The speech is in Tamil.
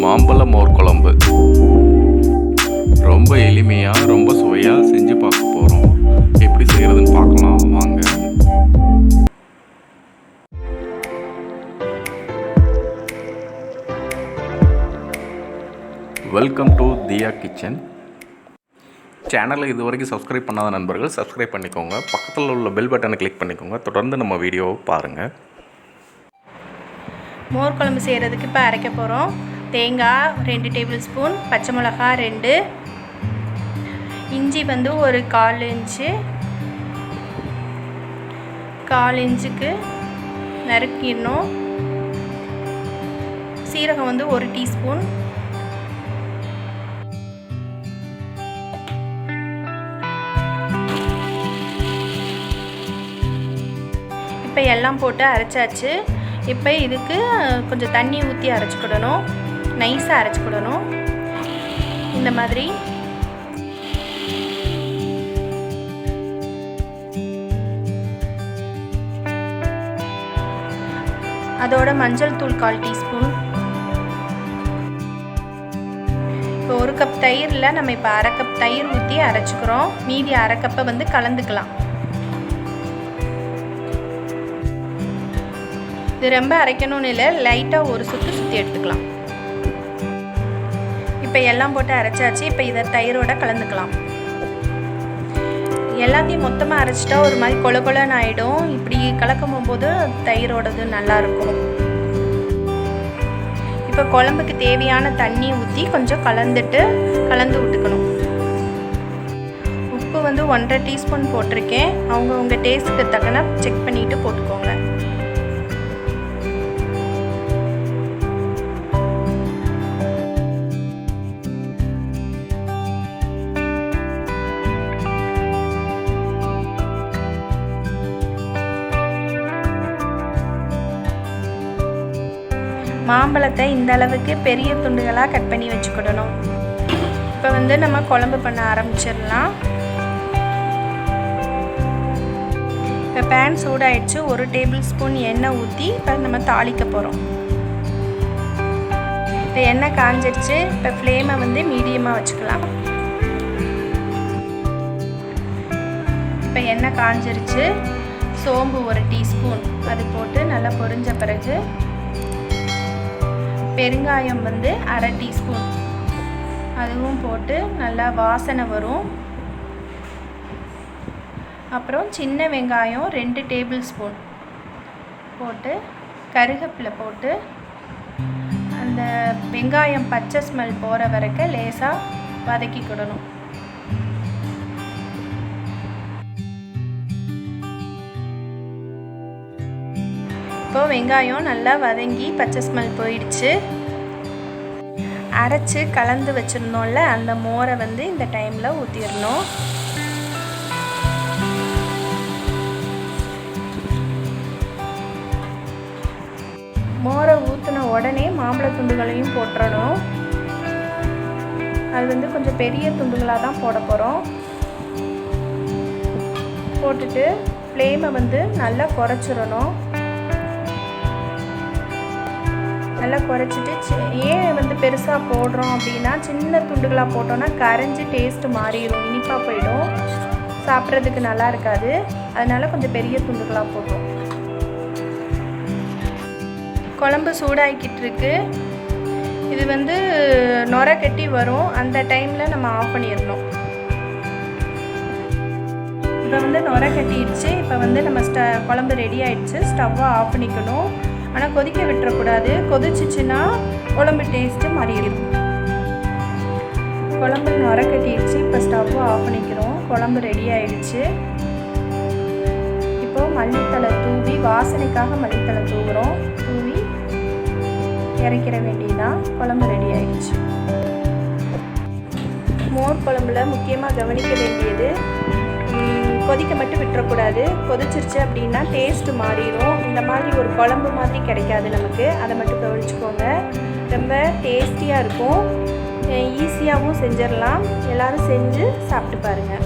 மாம்பழ மோர் குழம்பு ரொம்ப எளிமையாக ரொம்ப சுவையாக செஞ்சு பார்க்க போகிறோம். எப்படி செய்கிறதுன்னு பார்க்கலாம் வாங்க. Welcome to Diya kitchen. சேனலை இது வரைக்கும் சப்ஸ்கிரைப் பண்ணாத நண்பர்கள் சப்ஸ்கிரைப் பண்ணிக்கோங்க. பக்கத்தில் உள்ள பெல் பட்டனை கிளிக் பண்ணிக்கோங்க. தொடர்ந்து நம்ம வீடியோவை பாருங்கள். மோர் குழம்பு செய்கிறதுக்கு இப்போ அரைக்க போகிறோம். தேங்காய் 2 டேபிள் ஸ்பூன், பச்சை மிளகா 2, இஞ்சி வந்து ஒரு 1/4 இன்ச்சுக்கு நறுக்கிடணும். சீரகம் வந்து 1 டீஸ்பூன், இப்போ எல்லாம் போட்டு அரைச்சாச்சு. இப்போ இதுக்கு கொஞ்சம் தண்ணி ஊற்றி அரைச்சிக்கிடணும், நைஸாக அரைச்சிக்கிடணும். இந்த மாதிரி அதோட மஞ்சள் தூள் 1/4 டீஸ்பூன். இப்போ 1 கப் தயிரில் நம்ம இப்போ 1/2 கப் தயிர் ஊற்றி அரைச்சிக்கிறோம். மீதி 1/2 கப்பை வந்து கலந்துக்கலாம். இது ரொம்ப அரைக்கணும்னு இல்லை, லைட்டாக ஒரு சுற்றி எடுத்துக்கலாம். இப்போ எல்லாம் போட்டு அரைச்சாச்சு. இப்போ இதை தயிரோட கலந்துக்கலாம். எல்லாத்தையும் மொத்தமாக அரைச்சிட்டா ஒரு மாதிரி கொல கொலன்னு ஆகிடும். இப்படி கலக்கும் போது தயிரோடது நல்லாயிருக்கும். இப்போ குழம்புக்கு தேவையான தண்ணி ஊற்றி கொஞ்சம் கலந்து விட்டுக்கணும். உப்பு வந்து 1/2 டீஸ்பூன் போட்டிருக்கேன். உங்கள் டேஸ்ட்டுக்கு தக்கன செக் பண்ணிவிட்டு போட்டுக்கோங்க. மாம்பழத்தை இந்த அளவுக்கு பெரிய துண்டுகளாக கட் பண்ணி வச்சுக்கிடணும். இப்போ வந்து நம்ம குழம்பு பண்ண ஆரம்பிச்சிடலாம். இப்போ பேன் சூடாயிடுச்சு. 1 டேபிள் ஸ்பூன் எண்ணெய் ஊற்றி இப்போ நம்ம தாளிக்க போகிறோம். இப்போ எண்ணெய் காஞ்சிடுச்சு. இப்போ ஃப்ளேமை வந்து மீடியமாக வச்சுக்கலாம். இப்போ எண்ணெய் காஞ்சிருச்சு. சோம்பு 1 டீஸ்பூன் அது போட்டு நல்லா பொரிஞ்ச பிறகு பெருங்காயம் வந்து 1/2 டீஸ்பூன் அதுவும் போட்டு நல்லா வாசனை வரும். அப்புறம் சின்ன வெங்காயம் 2 டேபிள் ஸ்பூன் போட்டு கருவேப்பிலை போட்டு அந்த வெங்காயம் பச்சை ஸ்மெல் போகிற வரைக்கும் லேசாக வதக்கிக்கிடணும். இப்போ வெங்காயம் நல்லா வதங்கி பச்சை ஸ்மெல் போயிடுச்சு. அரைச்சி கலந்து வச்சுருந்தோம்ல அந்த மோரை வந்து இந்த டைமில் ஊற்றிடணும். மோரை ஊற்றின உடனே மாம்பழ துண்டுகளையும் போட்டுறணும். அது வந்து கொஞ்சம் பெரிய துண்டுகளாக தான் போட போகிறோம். போட்டுட்டு ஃப்ளேமை வந்து நல்லா குறைச்சிடணும். நல்லா குறைச்சிட்டு ஏன் வந்து பெருசாக போடுறோம் அப்படின்னா, சின்ன துண்டுகளாக போட்டோன்னா கரைஞ்சி டேஸ்ட்டு மாறிடும், இனிப்பாக போயிடும், சாப்பிட்றதுக்கு நல்லா இருக்காது. அதனால் கொஞ்சம் பெரிய துண்டுகளாக போடுறோம். குழம்பு சூடாகிக்கிட்டு இருக்கு. இது வந்து நுரை கட்டி வரும். அந்த டைமில் நம்ம ஆஃப் பண்ணிடணும். இப்போ வந்து நுரை கட்டிடுச்சு. இப்போ வந்து நம்ம குழம்பு ரெடி ஆகிடுச்சு. ஸ்டவ்வை ஆஃப் பண்ணிக்கணும். ஆனால் கொதிக்க விட்டுறக்கூடாது. கொதிச்சிச்சுன்னா குழம்பு டேஸ்ட்டு மாறிடும். குழம்பு நுரை கட்டிடுச்சு. இப்போ ஸ்டவ்வை ஆஃப் பண்ணிக்கிறோம். குழம்பு ரெடி ஆகிடுச்சு. இப்போது மல்லித்தலை தூவி, வாசனைக்காக மல்லித்தலை தூவுறோம். தூவி இறக்கிற வேண்டியதான். குழம்பு ரெடி ஆகிடுச்சு. மோர் குழம்புல முக்கியமாக கவனிக்க வேண்டியது, கொதிக்க மட்டும் விட்டுறக்கூடாது. கொதிச்சிருச்சு அப்படின்னா டேஸ்ட்டு மாறிடும். இந்த மாதிரி ஒரு குழம்பு மாதிரி கிடைக்காது நமக்கு. அதை மட்டும் கவனிச்சுக்கோங்க. ரொம்ப டேஸ்டியாக இருக்கும். ஈஸியாகவும் செஞ்சிடலாம். எல்லோரும் செஞ்சு சாப்பிட்டு பாருங்கள்.